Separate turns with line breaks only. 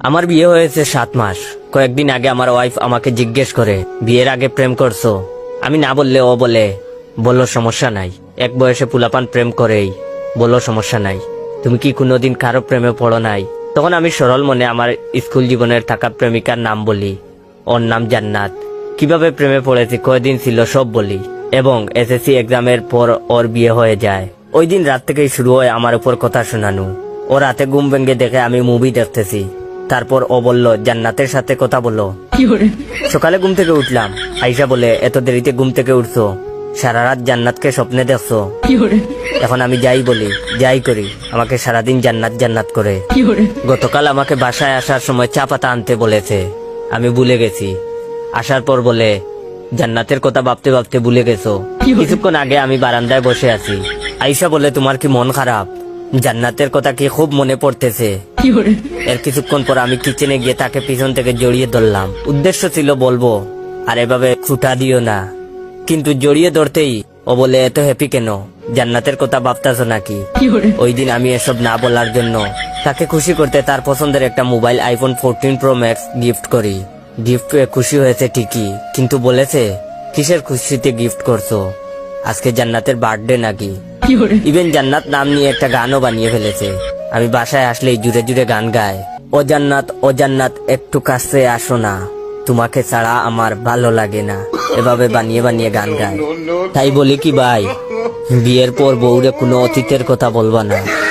আমার বিয়ে হয়েছে 7 মাস। কয়েকদিন আগে আমার ওয়াইফ আমাকে জিজ্ঞেস করে, বিয়ের আগে প্রেম করছো? আমি না বললে ও বলে, বলো সমস্যা নাই, এক বয়সে পুলাপান প্রেম করেই, বলো সমস্যা নাই, তুমি কি কোনোদিন কারো প্রেমে পড়ো নাই? তখন আমি সরল মনে আমার স্কুল জীবনের থাকা প্রেমিকার নাম বলি। ওর নাম জান্নাত। কিভাবে প্রেমে পড়েছি, কয়দিন ছিল সব বলি, এবং এসএসসি এক্সামের পর ওর বিয়ে হয়ে যায়। ওই দিন রাত থেকেই শুরু হয় আমার উপর কথা শোনানো। ও রাতে ঘুম ভেঙে দেখে আমি মুভি দেখতেছি। তারপর ও বলল, জান্নাতের সাথে কথা বলো। সকালে ঘুম থেকে উঠলাম, আইসা বলে, এত দেরিতে ঘুম থেকে উঠছো, সারা রাত জান্নাতকে স্বপ্নে দেখছো? এখন আমি যাই বলি, যাই করি, আমাকে সারাদিন জান্নাত জান্নাত করে। গতকাল আমাকে বাসায় আসার সময় চা পাতা আনতে বলেছে, আমি ভুলে গেছি। আসার পর বলে, জান্নাতের কথা ভাবতে ভাবতে ভুলে গেছো? কিছুক্ষণ আগে আমি বারান্দায় বসে আছি, আইসা বলে, তোমার কি মন খারাপ? জান্নাতের কথা কি খুব মনে পড়তেছে? এর কিছুক্ষণ পর আমি কিচেনে গিয়ে তাকে পিছন থেকে জড়িয়ে ধরলাম। উদ্দেশ্য ছিল বলবো, আর এভাবে ছুটা দিও না, কিন্তু জড়িয়ে ধরতেই ও বলে, এত হ্যাপি কেন? জান্নাতের কথা ভাবতাছো নাকি? ওই দিন আমি এসব না বলার জন্য তাকে খুশি করতে তার পছন্দের একটা mobile iPhone 14 pro max gift করি। গিফট পেয়ে খুশি হয়েছে ঠিকই, কিন্তু বলেছে, কিসের খুশিতে গিফট করছো? আজকে জান্নাতের বার্থডে নাকি? ইভেন জান্নাত নাম নিয়ে একটা গানও বানিয়ে ফেলেছে। আমি বাসায় আসলেই জুড়ে জুড়ে গান গায়, ও জান্নাত একটু কাছে আসো না, তোমাকে ছাড়া আমার ভালো লাগে না, এভাবে বানিয়ে বানিয়ে গান গায়। তাই বলি কি ভাই, বিয়ের পর বউরে কোনো অতীতের কথা বলবা না।